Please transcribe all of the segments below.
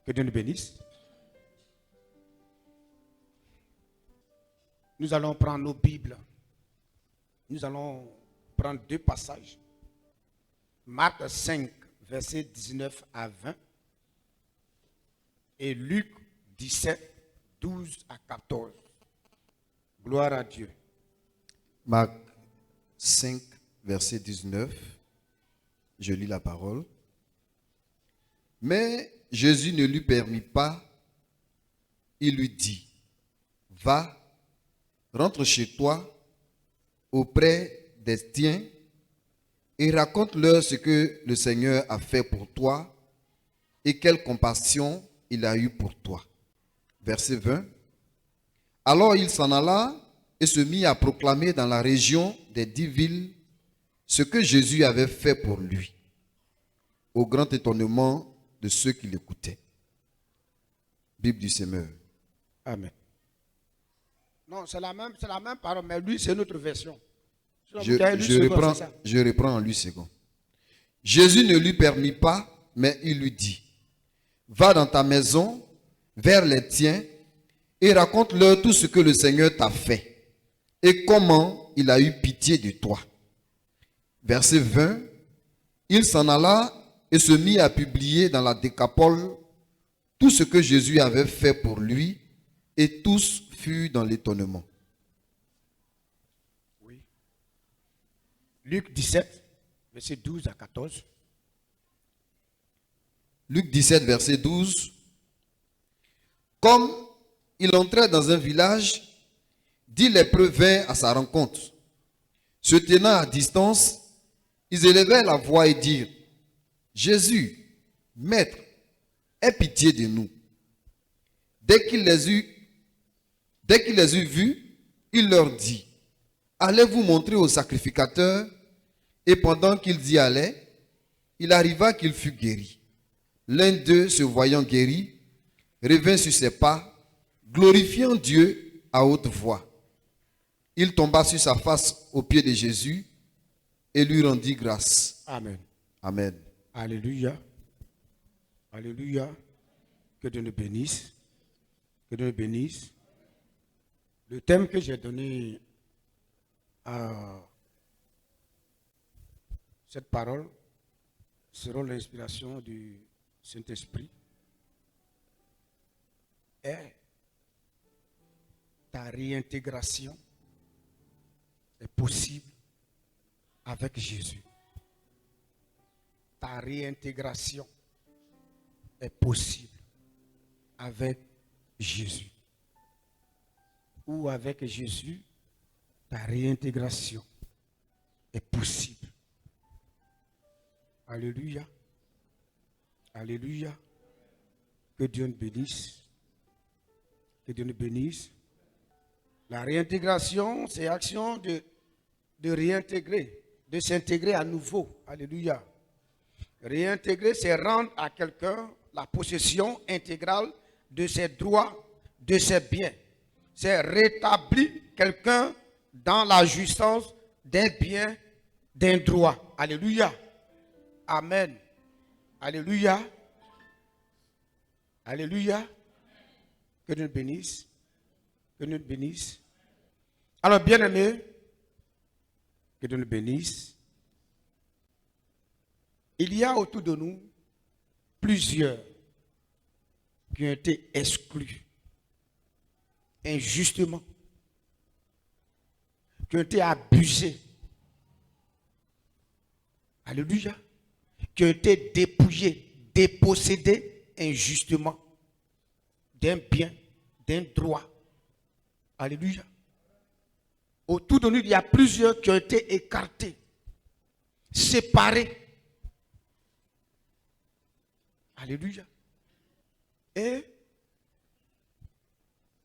Que Dieu nous bénisse. Nous allons prendre nos Bibles. Nous allons prendre deux passages. Marc 5, versets 19 à 20. Et Luc 17, 12 à 14. Gloire à Dieu. Marc 5, verset 19. Je lis la parole. Mais Jésus ne lui permit pas. Il lui dit, va, rentre chez toi, auprès des tiens, et raconte-leur ce que le Seigneur a fait pour toi et quelle compassion il a eu pour toi. Verset 20. Alors il s'en alla et se mit à proclamer dans la région des 10 villes ce que Jésus avait fait pour lui, au grand étonnement de ceux qui l'écoutaient. Bible du Seigneur. Amen. Non, c'est la même parole, mais lui, c'est notre version. Je reprends en lui second. Jésus ne lui permit pas, mais il lui dit, va dans ta maison, vers les tiens, et raconte-leur tout ce que le Seigneur t'a fait, et comment il a eu pitié de toi. Verset 20, il s'en alla et se mit à publier dans la Décapole tout ce que Jésus avait fait pour lui, et tous furent dans l'étonnement. Oui. Luc 17, verset 12 à 14. Luc 17, verset 12. Comme il entrait dans un village, 10 lépreux vinrent à sa rencontre. Se tenant à distance, ils élevèrent la voix et dirent, Jésus, Maître, aie pitié de nous. Dès qu'il les eut vus, il leur dit, allez vous montrer au sacrificateur. Et pendant qu'ils y allaient, il arriva qu'il fut guéri. L'un d'eux, se voyant guéri, revint sur ses pas, glorifiant Dieu à haute voix. Il tomba sur sa face aux pieds de Jésus et lui rendit grâce. Amen. Amen. Alléluia. Alléluia. Que Dieu nous bénisse. Que Dieu nous bénisse. Le thème que j'ai donné à cette parole sera l'inspiration du Saint-Esprit. Est ta réintégration est possible avec Jésus. Ta réintégration est possible avec Jésus. Ou avec Jésus, ta réintégration est possible. Alléluia. Alléluia. Que Dieu nous bénisse. Que Dieu nous bénisse. La réintégration, c'est l'action de réintégrer, de s'intégrer à nouveau. Alléluia. Réintégrer, c'est rendre à quelqu'un la possession intégrale de ses droits, de ses biens. C'est rétablir quelqu'un dans la jouissance d'un bien, d'un droit. Alléluia. Amen. Alléluia. Alléluia. Que Dieu nous bénisse. Que Dieu nous bénisse. Alors, bien-aimés, que Dieu nous bénisse. Il y a autour de nous plusieurs qui ont été exclus injustement, qui ont été abusés. Alléluia. Qui ont été dépouillés, dépossédés injustement d'un bien, d'un droit. Alléluia. Autour de nous, il y a plusieurs qui ont été écartés, séparés. Alléluia. Et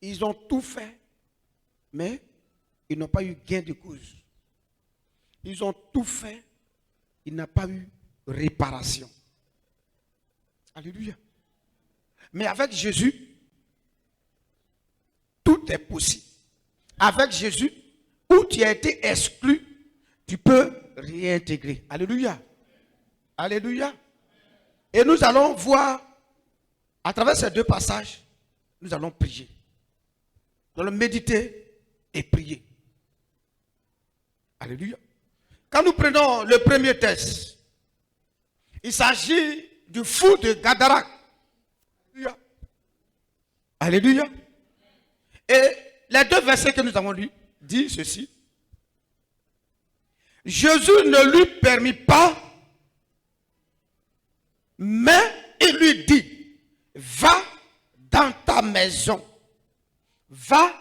ils ont tout fait, mais ils n'ont pas eu gain de cause. Ils ont tout fait, il n'a pas eu réparation. Alléluia. Mais avec Jésus, tout est possible. Avec Jésus, où tu as été exclu, tu peux réintégrer. Alléluia. Alléluia. Et nous allons voir À travers ces deux passages, nous allons prier. Nous allons méditer et prier. Alléluia. Quand nous prenons le premier texte, il s'agit du fou de Gadara. Alléluia. Alléluia. Et les deux versets que nous avons lus disent ceci. Jésus ne lui permit pas, mais il lui dit, va dans ta maison. Va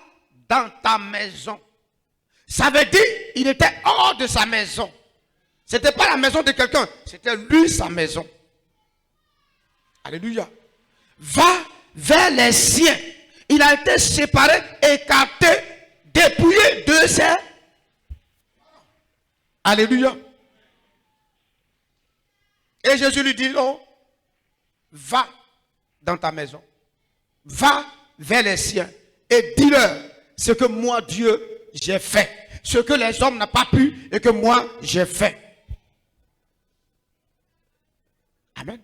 dans ta maison. Ça veut dire il était hors de sa maison. Ce n'était pas la maison de quelqu'un, c'était lui sa maison. Alléluia. Va vers les siens. Il a été séparé, écarté, dépouillé de ses... Alléluia. Et Jésus lui dit, non, va dans ta maison. Va vers les siens et dis-leur ce que moi, Dieu, j'ai fait. Ce que les hommes n'ont pas pu et que moi, j'ai fait. Amen.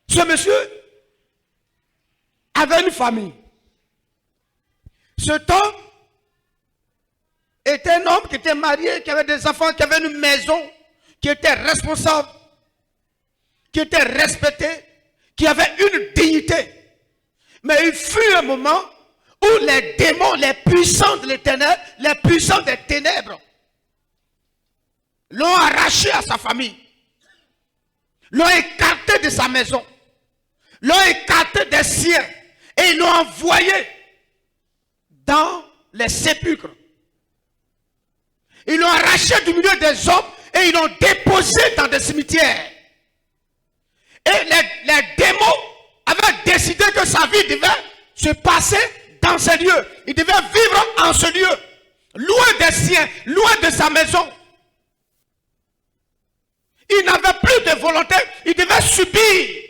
Ce monsieur avait une famille. Cet homme était un homme qui était marié, qui avait des enfants, qui avait une maison, qui était responsable, qui était respecté, qui avait une dignité. Mais il fut un moment où les démons, les puissants de l'éternel, les puissants des ténèbres, l'ont arraché à sa famille, l'ont écarté de sa maison, l'ont écarté des siens et l'ont envoyé dans les sépulcres. Ils l'ont arraché du milieu des hommes et ils l'ont déposé dans des cimetières. Et les démons avaient décidé que sa vie devait se passer dans ces lieux. Il devait vivre en ce lieu, loin des siens, loin de sa maison. Il n'avait plus de volonté, il devait subir.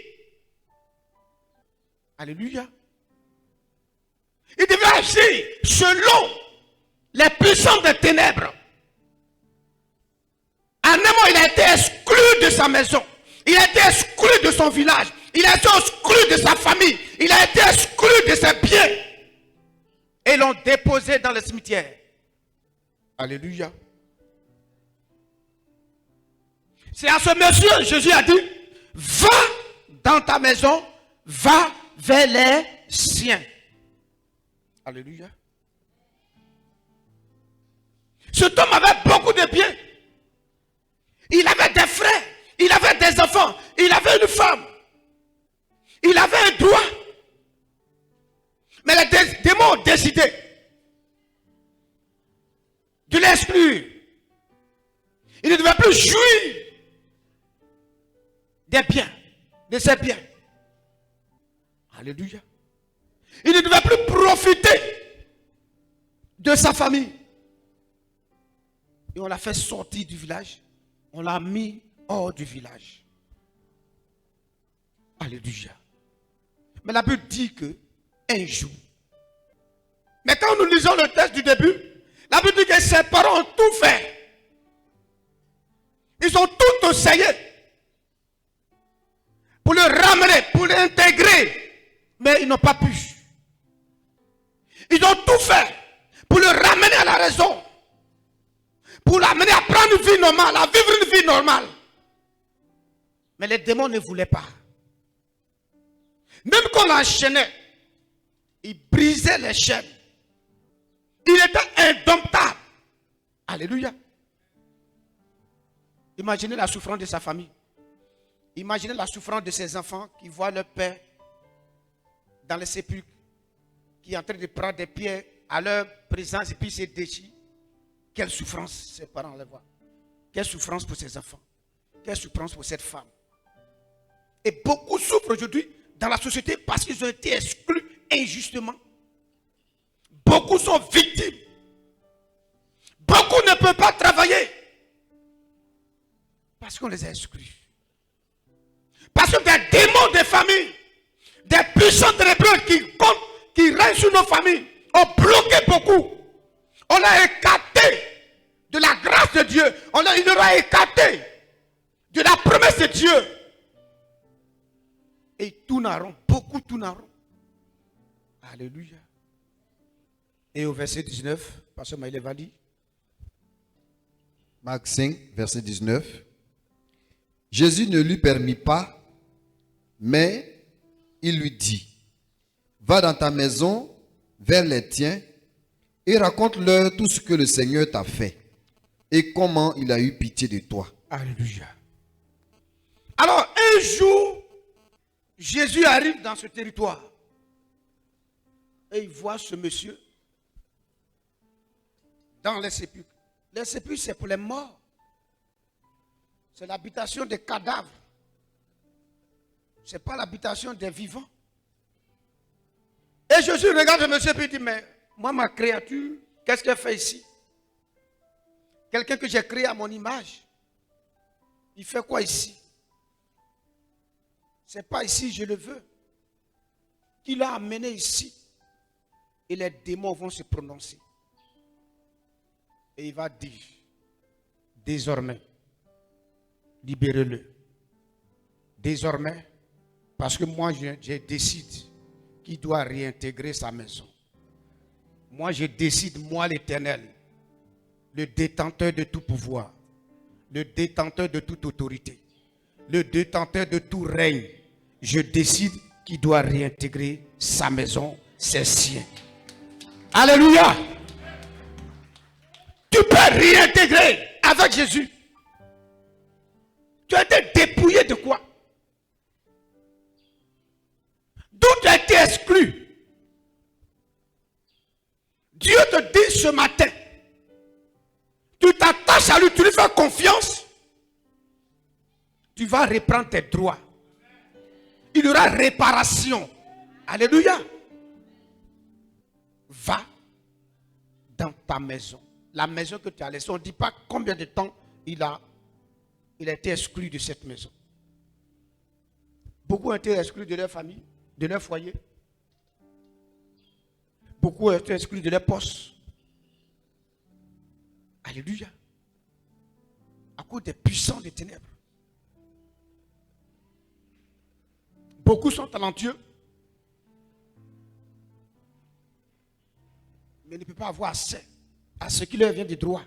Alléluia. Il devait agir selon les puissants des ténèbres. En un moment, il a été exclu de sa maison. Il a été exclu de son village. Il a été exclu de sa famille. Il a été exclu de ses biens. Et l'ont déposé dans le cimetière. Alléluia. C'est à ce monsieur, Jésus a dit, va dans ta maison, va vers les siens. Alléluia. Cet homme avait beaucoup de biens. Il avait des frères, il avait des enfants, il avait une femme. Il avait un droit. Mais les démons ont décidé de l'exclure. Il ne devait plus jouir des biens, de ses biens. Alléluia. Il ne devait plus profiter de sa famille. Et on l'a fait sortir du village. On l'a mis hors du village. Alléluia. Mais la Bible dit que un jour. Mais quand nous lisons le texte du début, la Bible dit que ses parents ont tout fait. Ils ont tout essayé pour le ramener, pour l'intégrer. Mais ils n'ont pas pu. Ils ont tout fait pour le ramener à la raison. Pour l'amener à prendre une vie normale, à vivre une vie normale. Mais les démons ne voulaient pas. Même quand on l'enchaînait, il brisait les chaînes. Il était indomptable. Alléluia. Imaginez la souffrance de sa famille. Imaginez la souffrance de ses enfants qui voient leur père dans les sépulcres, qui est en train de prendre des pierres à leur présence et puis se déchire. Quelle souffrance ses parents les voient. Quelle souffrance pour ses enfants. Quelle souffrance pour cette femme. Et beaucoup souffrent aujourd'hui dans la société parce qu'ils ont été exclus injustement. Beaucoup sont victimes. Beaucoup ne peuvent pas travailler parce qu'on les a exclus. Parce que des démons des familles, des puissants ténébreux qui règnent sur nos familles ont bloqué beaucoup. On l'a écarté de la grâce de Dieu. Il leur a écarté de la promesse de Dieu. Et ils tournent en rond. Beaucoup tournent en rond. Alléluia. Et au verset 19, Pasteur Maïlé va dire. Marc 5, verset 19. Jésus ne lui permit pas, mais il lui dit, va dans ta maison, vers les tiens, et raconte-leur tout ce que le Seigneur t'a fait, et comment il a eu pitié de toi. Alléluia. Alors, un jour, Jésus arrive dans ce territoire, et il voit ce monsieur dans les sépulcres. Les sépulcres, c'est pour les morts. C'est l'habitation des cadavres. Ce n'est pas l'habitation des vivants. Et Jésus regarde le monsieur et dit, mais moi, ma créature, qu'est-ce qu'elle fait ici? Quelqu'un que j'ai créé à mon image. Il fait quoi ici? Ce n'est pas ici, je le veux. Qui l'a amené ici? Et les démons vont se prononcer. Et il va dire, désormais, libérez-le. Désormais, parce que moi, je décide qu'il doit réintégrer sa maison. Moi, je décide, moi l'Éternel, le détenteur de tout pouvoir, le détenteur de toute autorité, le détenteur de tout règne, je décide qu'il doit réintégrer sa maison, ses siens. Alléluia! Tu peux réintégrer avec Jésus. Tu as été dépouillé de quoi? D'où tu as été exclu? Dieu te dit ce matin, tu t'attaches à lui, tu lui fais confiance, tu vas reprendre tes droits. Il y aura réparation. Alléluia. Va dans ta maison. La maison que tu as laissée, on ne dit pas combien de temps il a été exclu de cette maison. Beaucoup ont été exclus de leur famille, de leur foyer. Beaucoup ont été exclus de leur poste. Alléluia. À cause des puissants des ténèbres. Beaucoup sont talentueux, mais ne peuvent pas avoir accès à ce qui leur vient de droit.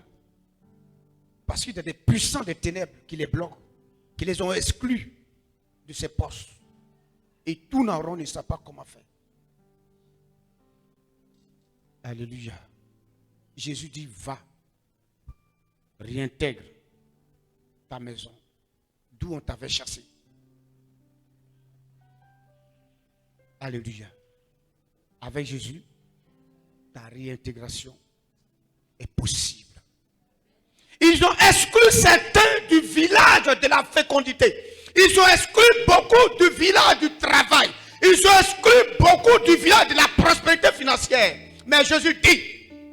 Parce qu'il y a des puissants des ténèbres qui les bloquent, qui les ont exclus de ces postes. Et tout en rond ne savent pas comment faire. Alléluia. Jésus dit, va, réintègre ta maison, d'où on t'avait chassé. Alléluia. Avec Jésus, ta réintégration est possible. Ils ont exclu certains du village de la fécondité. Ils ont exclu beaucoup du village du travail. Ils ont exclu beaucoup du village de la prospérité financière. Mais Jésus dit,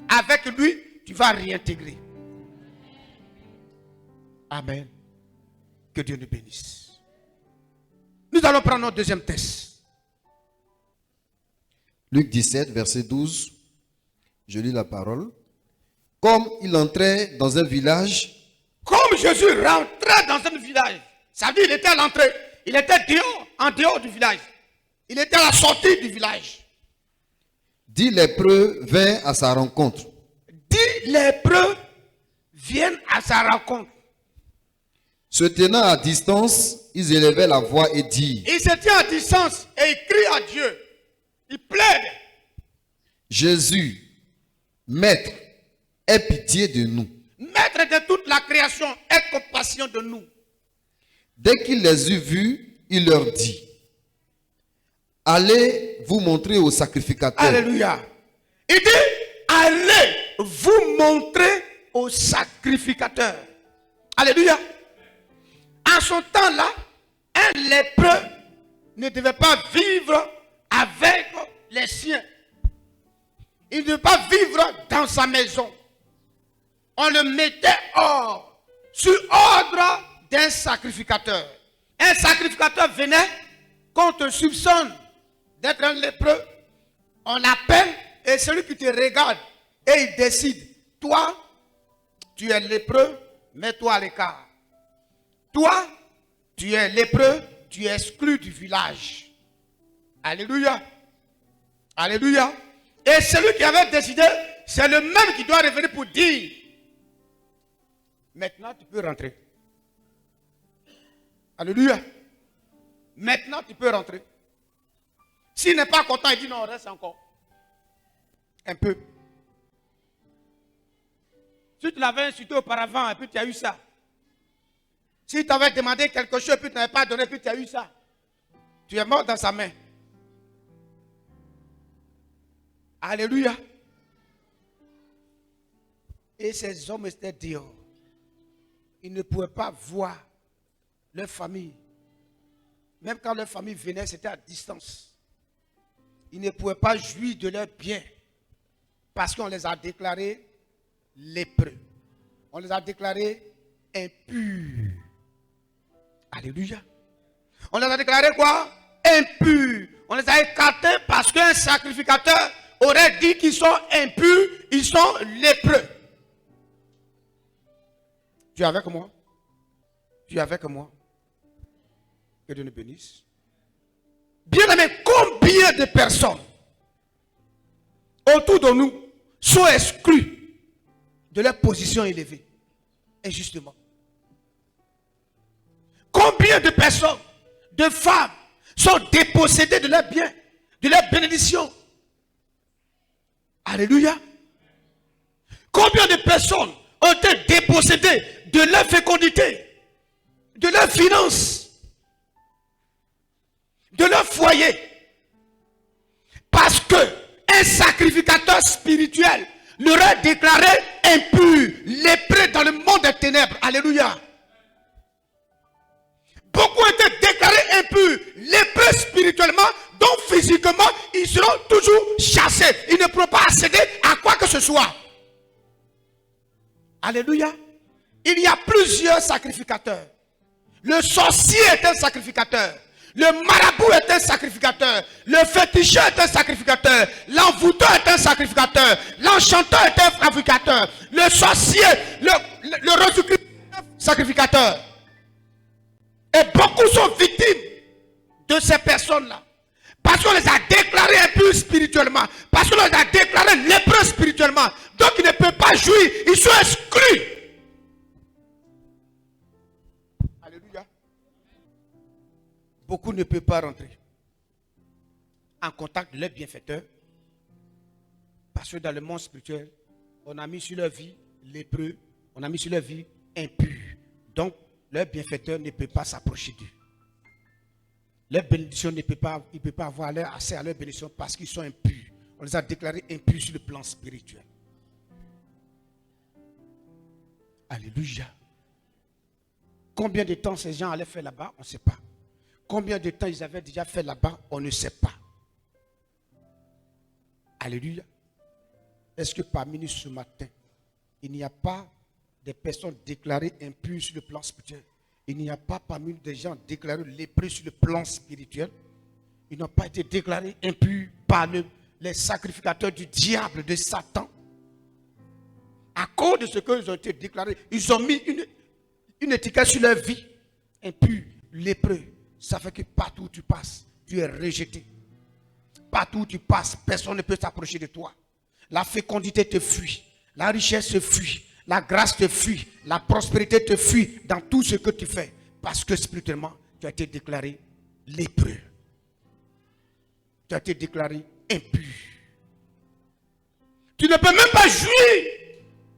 avec lui, tu vas réintégrer. Amen. Que Dieu nous bénisse. Nous allons prendre notre deuxième test. Luc 17, verset 12. Je lis la parole. Comme il entrait dans un village. Comme Jésus rentrait dans un village. Ça veut dire qu'il était à l'entrée. Il était dehors, en dehors du village. Il était à la sortie du village. 10 lépreux vinrent à sa rencontre. 10 lépreux viennent à sa rencontre. Se tenant à distance, ils élevaient la voix et dirent. Ils se tiennent à distance et ils crient à Dieu. Ils plaident. Jésus, Maître, aie pitié de nous. Maître de toute la création, aie compassion de nous. Dès qu'il les eut vus, il leur dit, allez vous montrer au sacrificateur. Alléluia. Il dit, allez vous montrer au sacrificateur. Alléluia. En son temps-là, un lépreux ne devait pas vivre avec les siens. Il ne devait pas vivre dans sa maison. On le mettait hors, sur ordre d'un sacrificateur. Un sacrificateur venait, qu'on te soupçonne d'être un lépreux, on l'appelle et celui qui te regarde et il décide, toi, tu es lépreux, mets-toi à l'écart. Toi, tu es lépreux, tu es exclu du village. Alléluia. Alléluia. Et celui qui avait décidé, c'est le même qui doit revenir pour dire, maintenant tu peux rentrer. Alléluia. Maintenant tu peux rentrer. S'il n'est pas content, il dit non, reste encore. Un peu. Si tu l'avais insulté auparavant et puis tu as eu ça. Si tu t'avais demandé quelque chose et puis tu n'avais pas donné et puis tu as eu ça. Tu es mort dans sa main. Alléluia. Et ces hommes étaient dehors. Ils ne pouvaient pas voir leur famille. Même quand leur famille venait, c'était à distance. Ils ne pouvaient pas jouir de leurs biens. Parce qu'on les a déclarés lépreux. On les a déclarés impurs. Alléluia. On les a déclarés quoi? Impurs. On les a écartés parce qu'un sacrificateur aurait dit qu'ils sont impurs, ils sont lépreux. Tu es avec moi? Tu es avec moi? Que Dieu nous bénisse. Bien aimé, combien de personnes autour de nous sont exclues de leur position élevée, injustement? Combien de personnes, de femmes, sont dépossédées de leurs biens, de leurs bénédictions? Alléluia. Combien de personnes ont été dépossédées de leur fécondité, de leurs finances, de leur foyer? Parce que un sacrificateur spirituel leur a déclaré impur, lépreux dans le monde des ténèbres. Alléluia. Beaucoup ont été déclarés impurs, lépreux spirituellement, donc physiquement, ils seront toujours chassés. Ils ne pourront pas accéder à quoi que ce soit. Alléluia. Il y a plusieurs sacrificateurs. Le sorcier est un sacrificateur. Le marabout est un sacrificateur. Le féticheur est un sacrificateur. L'envoûteur est un sacrificateur. L'enchanteur est un sacrificateur. Le sorcier, le Jésus-Christ est un sacrificateur. Et beaucoup sont victimes de ces personnes-là. Parce qu'on les a déclarés impurs spirituellement. Parce qu'on les a déclarés lépreux spirituellement. Donc ils ne peuvent pas jouir. Ils sont exclus. Alléluia. Beaucoup ne peuvent pas rentrer en contact de leur bienfaiteur. Parce que dans le monde spirituel, on a mis sur leur vie lépreux. On a mis sur leur vie impurs. Donc leur bienfaiteur ne peut pas s'approcher d'eux. Leur bénédiction ne peut pas, il ne peut pas avoir accès à leur bénédiction parce qu'ils sont impurs. On les a déclarés impurs sur le plan spirituel. Alléluia. Combien de temps ces gens allaient faire là-bas, on ne sait pas. Combien de temps ils avaient déjà fait là-bas, on ne sait pas. Alléluia. Est-ce que parmi nous ce matin, il n'y a pas des personnes déclarées impures sur le plan spirituel? Il n'y a pas parmi nous des gens déclarés lépreux sur le plan spirituel? Ils n'ont pas été déclarés impurs par les sacrificateurs du diable, de Satan? À cause de ce qu'ils ont été déclarés, ils ont mis une étiquette sur leur vie. Impur, lépreux. Ça fait que partout où tu passes, tu es rejeté. Partout où tu passes, personne ne peut s'approcher de toi. La fécondité te fuit. La richesse te fuit. La grâce te fuit. La prospérité te fuit dans tout ce que tu fais. Parce que spirituellement, tu as été déclaré lépreux. Tu as été déclaré impur. Tu ne peux même pas jouir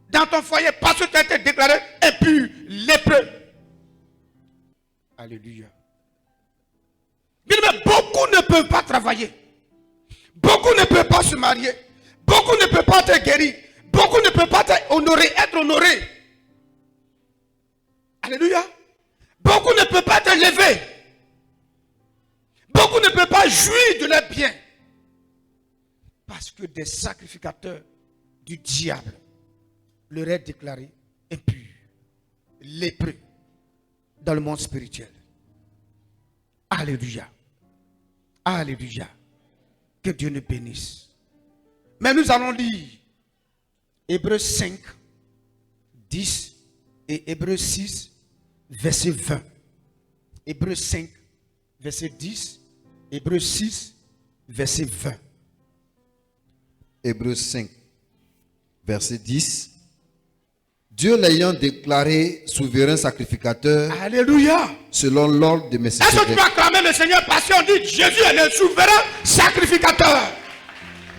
dans ton foyer parce que tu as été déclaré impur, lépreux. Alléluia. Mais beaucoup ne peuvent pas travailler. Beaucoup ne peuvent pas se marier. Beaucoup ne peuvent pas être guéris. Beaucoup ne peuvent pas être honorés. Alléluia. Beaucoup ne peuvent pas être levés. Beaucoup ne peuvent pas jouir de leurs biens. Parce que des sacrificateurs du diable leur est déclaré impur, lépreux dans le monde spirituel. Alléluia. Alléluia. Que Dieu nous bénisse. Mais nous allons lire Hébreux 5, 10 et Hébreux 6, verset 20. Hébreux 5, verset 10, Hébreux 6, verset 20. Hébreux 5, verset 10. Dieu l'ayant déclaré souverain sacrificateur Alléluia. selon l'ordre de Est-ce que tu Melchisédek. peux acclamer le Seigneur parce qu'on dit Jésus est le souverain sacrificateur.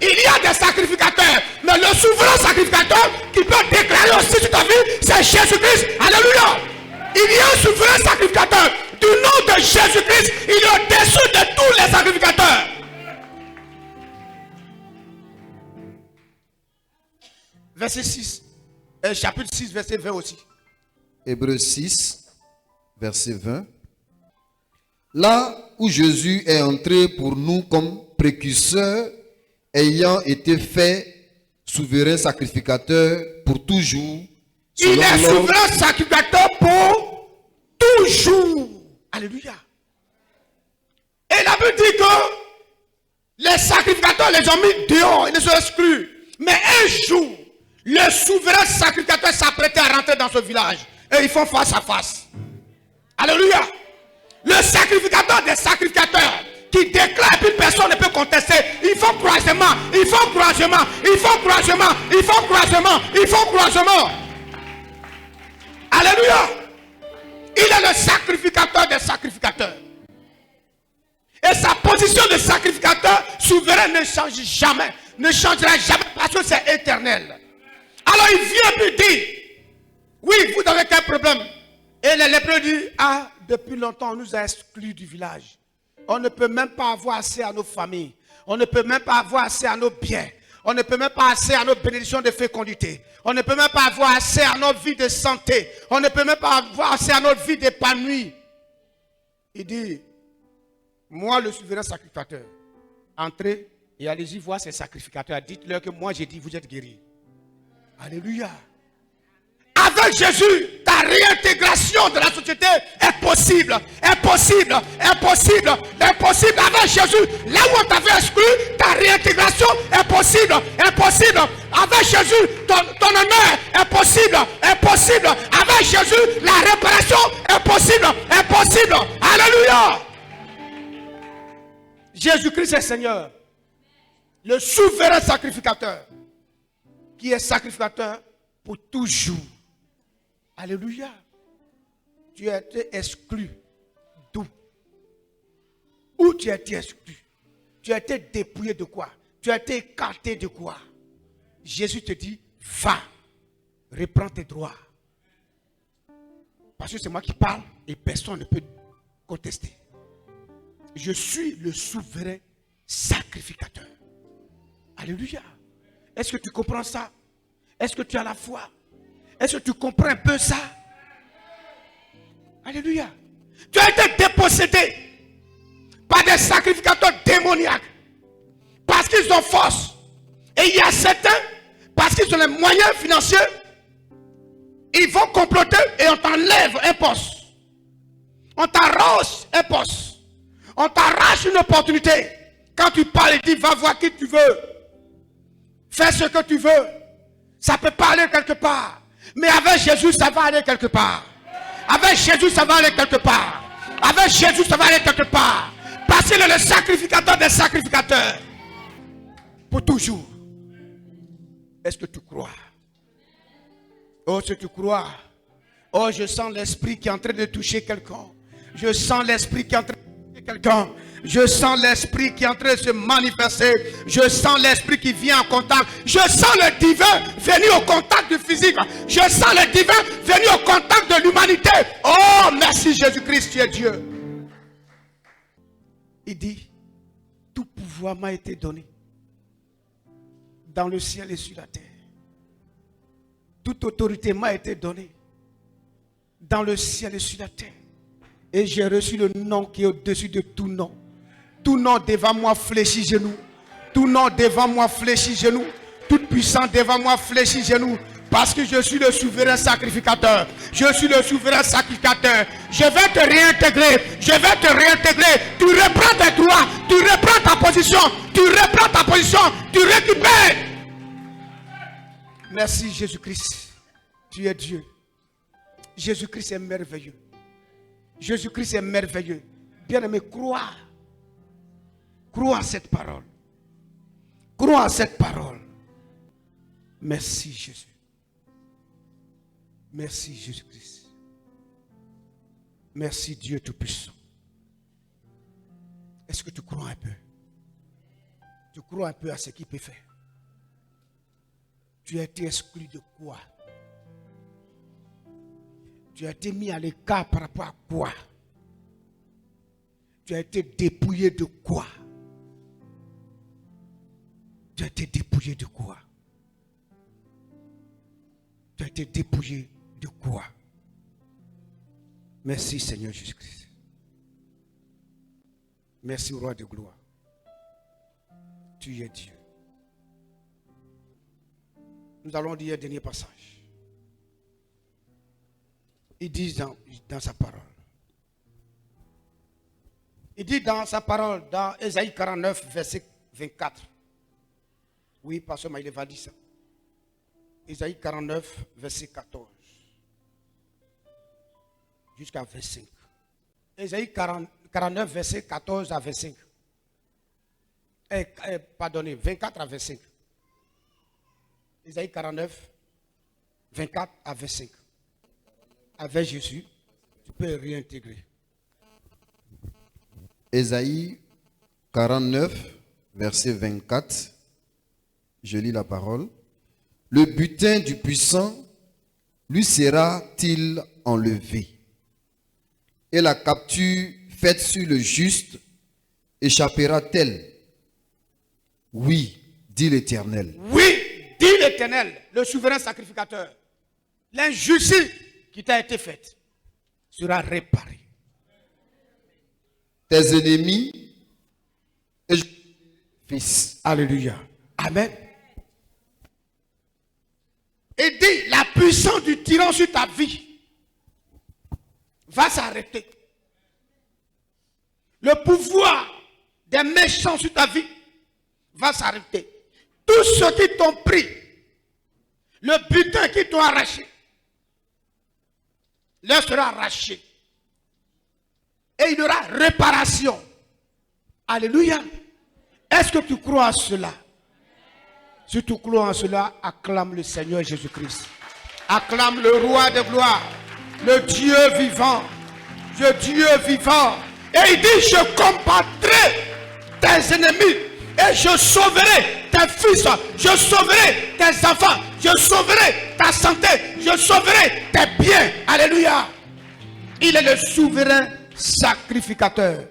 Il y a des sacrificateurs, mais le souverain sacrificateur qui peut déclarer aussi sur ta vie, c'est Jésus-Christ. Alléluia. Il y a un souverain sacrificateur. Du nom de Jésus-Christ, il est au-dessus de tous les sacrificateurs. Verset 6. Chapitre 6, verset 20 aussi. Hébreux 6, verset 20. Là où Jésus est entré pour nous comme précurseur, ayant été fait souverain sacrificateur pour toujours. Il est souverain sacrificateur pour toujours. Alléluia. Et la Bible dit que les sacrificateurs les ont mis dehors, ils les ont exclus. Mais un jour, le souverain sacrificateur s'apprêtait à rentrer dans ce village. Et ils font face à face. Alléluia. Le sacrificateur des sacrificateurs qui déclare qu'une personne ne peut contester. Il faut croisement, il faut croisement, il faut croisement, il faut croisement, il faut croisement. Alléluia. Il est le sacrificateur des sacrificateurs. Et sa position de sacrificateur souverain ne change jamais. Ne changera jamais parce que c'est éternel. Alors il vient puis dit, oui, vous avez quel problème? Et les lépreux disent, ah, depuis longtemps on nous a exclus du village. On ne peut même pas avoir accès à nos familles. On ne peut même pas avoir accès à nos biens. On ne peut même pas avoir accès à nos bénédictions de fécondité. On ne peut même pas avoir accès à notre vie de santé. On ne peut même pas avoir accès à notre vie d'épanouie. Il dit, moi le souverain sacrificateur, entrez et allez-y voir ces sacrificateurs. Dites-leur que moi j'ai dit, vous êtes guéris. Alléluia. Avec Jésus, ta réintégration de la société est possible. Impossible. Impossible. Impossible. Avec Jésus, là où on t'avait exclu, ta réintégration est possible. Impossible. Avec Jésus, ton honneur est possible. Impossible. Avec Jésus, la réparation est possible. Impossible. Alléluia. Jésus-Christ est Seigneur. Le souverain sacrificateur. Qui est sacrificateur pour toujours. Alléluia. Tu as été exclu. D'où? Où tu as été exclu? Tu as été dépouillé de quoi? Tu as été écarté de quoi? Jésus te dit, va, reprends tes droits. Parce que c'est moi qui parle et personne ne peut contester. Je suis le souverain sacrificateur. Alléluia. Est-ce que tu comprends ça? Est-ce que tu as la foi? Est-ce que tu comprends un peu ça? Alléluia. Tu as été dépossédé par des sacrificateurs démoniaques. Parce qu'ils ont force. Et il y a certains, parce qu'ils ont les moyens financiers, ils vont comploter et on t'enlève un poste. On t'arrache un poste. On t'arrache une opportunité. Quand tu parles, il dit, va voir qui tu veux. Fais ce que tu veux. Ça peut pas aller quelque part. Mais avec Jésus, ça va aller quelque part. Avec Jésus, ça va aller quelque part. Avec Jésus, ça va aller quelque part. Parce qu'il est le sacrificateur des sacrificateurs. Pour toujours. Est-ce que tu crois? Oh, si tu crois. Oh, je sens l'esprit qui est en train de toucher quelqu'un. Je sens l'esprit qui est en train de toucher quelqu'un. Je sens l'esprit qui est en train de se manifester. Je sens l'esprit qui vient en contact. Je sens le divin venir au contact du physique. Je sens le divin venir au contact de l'humanité. Oh, merci Jésus-Christ, tu es Dieu. Il dit, tout pouvoir m'a été donné dans le ciel et sur la terre. Toute autorité m'a été donnée dans le ciel et sur la terre. Et j'ai reçu le nom qui est au-dessus de tout nom. Tout nom devant moi fléchit genou. Tout nom devant moi fléchit genou. Toute puissance devant moi fléchit genou. Parce que je suis le souverain sacrificateur. Je suis le souverain sacrificateur. Je vais te réintégrer. Je vais te réintégrer. Tu reprends tes droits. Tu reprends ta position. Tu reprends ta position. Tu récupères. Merci Jésus-Christ. Tu es Dieu. Jésus-Christ est merveilleux. Jésus-Christ est merveilleux. Bien-aimé, crois. Crois en cette parole. Crois en cette parole. Merci Jésus. Merci Jésus-Christ. Merci Dieu Tout-Puissant. Est-ce que tu crois un peu? Tu crois un peu à ce qu'il peut faire? Tu as été exclu de quoi? Tu as été mis à l'écart par rapport à quoi? Tu as été dépouillé de quoi? Tu as été dépouillé de quoi? Tu as été dépouillé de quoi? Merci Seigneur Jésus-Christ. Merci Roi de gloire. Tu es Dieu. Nous allons lire un dernier passage. Il dit dans sa parole. Il dit dans sa parole, dans Ésaïe 49, verset 24. Oui, pasteur Maïle va dire ça. Ésaïe 49, verset 14. Jusqu'à 25. Ésaïe 49, verset 14 à 25. Pardonnez, 24 à 25. Ésaïe 49, 24 à 25. Avec Jésus, tu peux réintégrer. Ésaïe 49, verset 24. Je lis la parole. Le butin du puissant lui sera-t-il enlevé? Et la capture faite sur le juste échappera-t-elle? Oui, dit l'Éternel. Oui, dit l'Éternel, le souverain sacrificateur. L'injustice qui t'a été faite sera réparée. Tes ennemis et fils. Alléluia. Amen. Et dit, la puissance du tyran sur ta vie va s'arrêter. Le pouvoir des méchants sur ta vie va s'arrêter. Tous ceux qui t'ont pris, le butin qui t'ont arraché, leur sera arraché. Et il y aura réparation. Alléluia. Est-ce que tu crois à cela? Si tu crois en cela, acclame le Seigneur Jésus-Christ. Acclame le Roi de gloire, le Dieu vivant, le Dieu vivant. Et il dit, je combattrai tes ennemis et je sauverai tes fils, je sauverai tes enfants, je sauverai ta santé, je sauverai tes biens. Alléluia. Il est le souverain sacrificateur.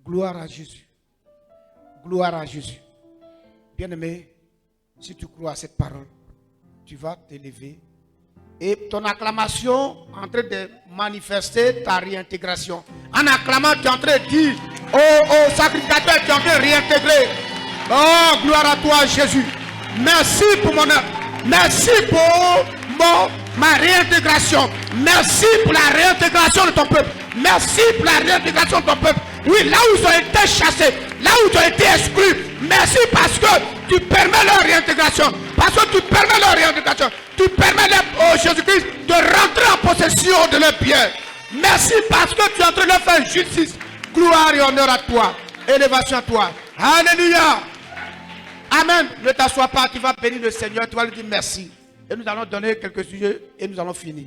Gloire à Jésus. Gloire à Jésus. Bien-aimé, si tu crois à cette parole, tu vas t'élever. Et ton acclamation est en train de manifester ta réintégration. En acclamant, tu es en train de dire au sacrificateur, tu es en train de réintégrer. Oh, gloire à toi, Jésus. Merci pour mon œuvre. Merci pour ma réintégration. Merci pour la réintégration de ton peuple. Merci pour la réintégration de ton peuple. Oui, là où ils ont été chassés, là où ils ont été exclus. Merci parce que tu permets leur réintégration. Parce que tu permets leur réintégration. Tu permets au Jésus-Christ de rentrer en possession de leurs biens. Merci parce que tu es en train de leur faire justice. Gloire et honneur à toi. Élévation à toi. Alléluia. Amen. Ne t'assois pas, tu vas bénir le Seigneur. Tu vas lui dire merci. Et nous allons donner quelques sujets et nous allons finir.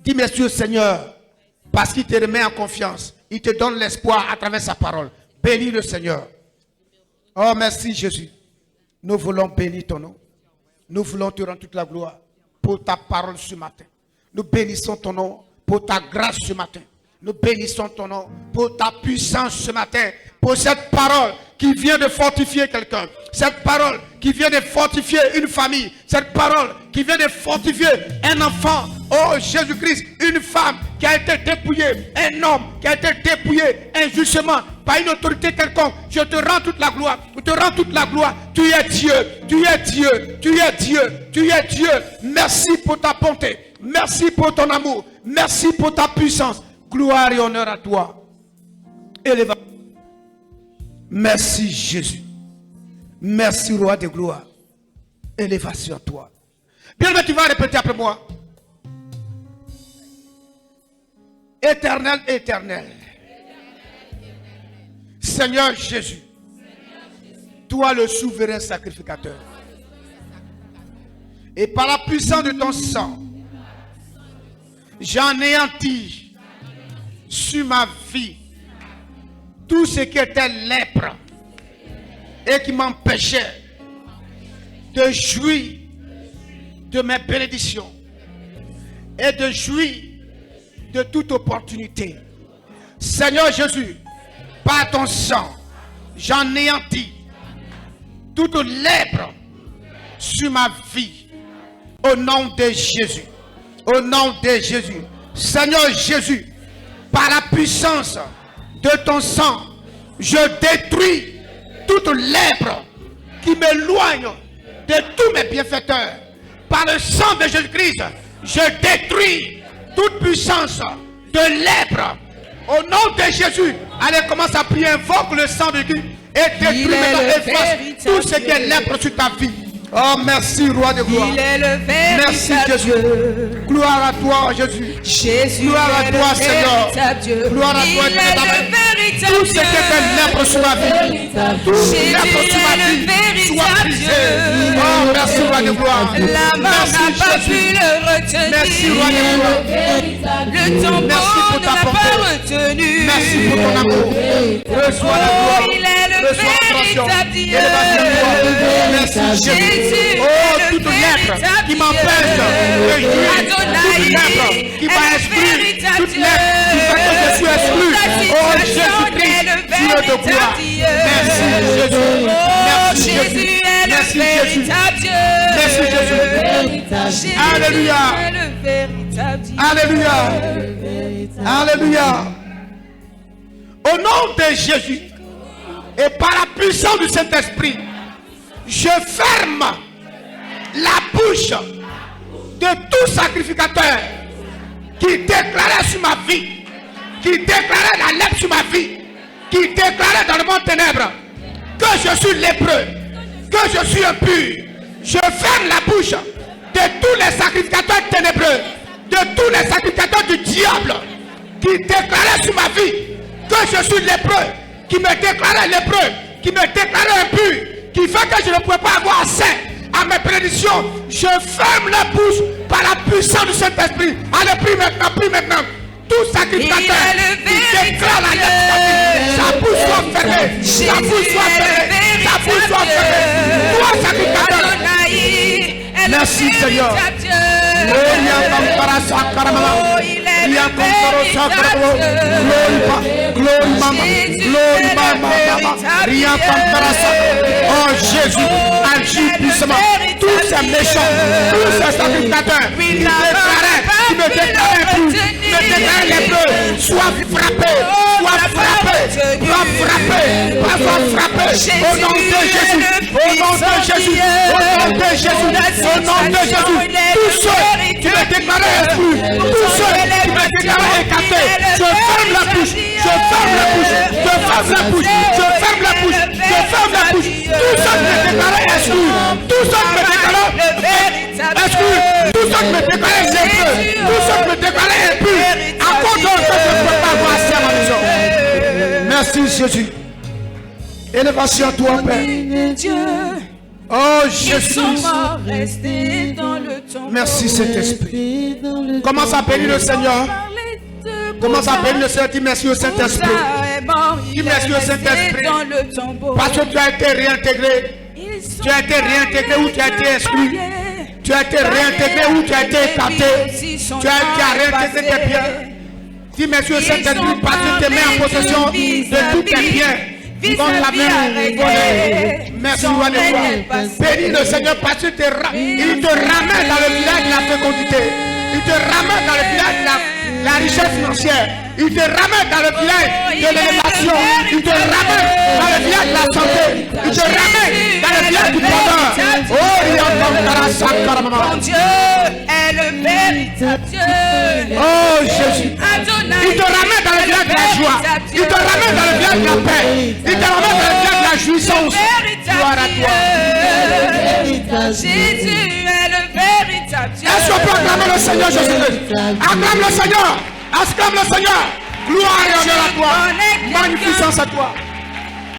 Dis merci au Seigneur. Parce qu'il te remet en confiance. Il te donne l'espoir à travers sa parole. Bénis le Seigneur. Oh, merci Jésus. Nous voulons bénir ton nom. Nous voulons te rendre toute la gloire pour ta parole ce matin. Nous bénissons ton nom pour ta grâce ce matin. Nous bénissons ton nom pour ta puissance ce matin. Pour cette parole qui vient de fortifier quelqu'un. Cette parole qui vient de fortifier une famille. Cette parole qui vient de fortifier un enfant. Oh Jésus-Christ, une femme qui a été dépouillée. Un homme qui a été dépouillé injustement par une autorité quelconque. Je te rends toute la gloire. Je te rends toute la gloire. Tu es Dieu. Tu es Dieu. Tu es Dieu. Tu es Dieu. Merci pour ta bonté. Merci pour ton amour. Merci pour ta puissance. Gloire et honneur à toi. Élève. Merci Jésus. Merci Roi de gloire. Élévation à toi. Bien, tu vas répéter après moi. Éternel, éternel. Seigneur Jésus, toi le souverain sacrificateur, et par la puissance de ton sang, j'anéantis sur ma vie tout ce qui était lèpre et qui m'empêchait de jouir de mes bénédictions et de jouir de toute opportunité. Seigneur Jésus, par ton sang, j'anéantis toute lèpre sur ma vie. Au nom de Jésus. Au nom de Jésus. Seigneur Jésus, par la puissance de ton sang, je détruis toute lèpre qui m'éloigne de tous mes bienfaiteurs. Par le sang de Jésus-Christ, je détruis toute puissance de lèpre. Au nom de Jésus, allez, commence à prier, invoque le sang de Christ et détruis maintenant, efface tout ce qui est lèpre sur ta vie. Oh, merci, roi de gloire. Il est le Merci, véritable Jésus. Dieu. Gloire à toi, Jésus. Jésus Gloire à est toi, le Seigneur. véritable Dieu. Gloire à toi, Il est éternel. le véritable Tout ce qui est lèpre sur ma vie, tout Jésus lèpre sur est ma le vie, soit véritable brisé. Dieu. Oh, merci, roi de gloire. La mort Merci, n'a pas pu Jésus. le retenir. Merci, roi de gloire. Le tombeau Merci pour ne ta l'a bonté. pas retenu. Merci pour ton amour. Reçois la gloire. Oh, il est le Reçois l'adoration. véritable Dieu. Élevation de toi. Merci, Jésus. Jésus Oh, est le toute lèpre véritable qui m'empêche de jouir, Adonai toute lèpre qui est m'a le exclu, véritable toute Dieu. lèpre qui fait que je suis exclu. Ta Oh, situation est le Jésus-Christ, Dieu de gloire. véritable Dieu. Merci, Jésus. Oh, Merci, Jésus Jésus. est le Merci, Jésus. véritable Dieu. Merci, Jésus. Jésus Alléluia. est le véritable Dieu. Alléluia. Alléluia. Au nom de Jésus et par la puissance du Saint-Esprit, je ferme la bouche de tout sacrificateur qui déclarait sur ma vie, qui déclarait la lèpre sur ma vie, qui déclarait dans le monde ténèbres que je suis lépreux, que je suis impur. Je ferme la bouche de tous les sacrificateurs ténébreux, de tous les sacrificateurs du diable qui déclaraient sur ma vie que je suis lépreux, qui me déclarait lépreux, qui me déclarait impur, qui fait que je ne pouvais pas avoir accès à mes prédictions. Je ferme la bouche par la puissance du Saint-Esprit. Allez, prie maintenant. Tout sacrificateur qui déclare la lèpre, sa bouche soit fermée, sa bouche soit fermée, sa bouche soit fermée. Toi, sacrificateur, merci Seigneur. Oh Jésus, agis puissamment. Tous ces méchants, tous ces sacrificateurs qui me déclaraient plus, me déclaraient les bleus, soient frappés, soient frappés, soient frappés. Au nom de Jésus, au nom de Jésus, au nom de Jésus, au nom de Jésus. Tous ceux qui me déclaraient exclus, tous ceux qui me déclaraient écartés, je ferme la bouche, je ferme la bouche, je ferme la bouche, je ferme la bouche, je ferme la bouche. Tous ceux qui me déclaraient exclus, tous ceux qui me déclaraient exclus, tous ceux qui me déclaraient lépreux, tous ceux qui me déclaraient impurs, à cause de que je ne peux pas avoir accès à ma maison. Merci Jésus. Élévation à toi, Père. Oh Jésus. Merci Saint-Esprit. Commence à bénir le Seigneur. Commence à bénir le Seigneur. Dis merci au Saint-Esprit. Dis merci au Saint-Esprit. Parce que tu as été réintégré. Tu as été réintégré ou tu as été exclu. Tu as été réintégré ou tu as été écarté. Tu as réintégré tes biens. Dis merci au Saint-Esprit parce que tu te mets en possession de tous tes biens. Comme la main volée. Merci, roi de gloire. Bénis le Seigneur parce qu'il te ramène dans le village de la fécondité. Il te ramène dans le village de la richesse financière. Il te ramène dans le village de l'élévation. Il te ramène dans le village de la santé. Il te ramène dans le village du bonheur. Oh, Mon Dieu est le véritable Dieu. Oh Jésus. Il te ramène dans le village de la joie. Il te ramène dans le village de la paix. Il te ramène dans le village de la jouissance. Gloire à toi. Jésus est le véritable Dieu. Est-ce qu'on peut acclamer le Seigneur Jésus-Christ? Acclame le Seigneur. Acclame le Seigneur. Gloire et honneur à toi. Magnificence à toi.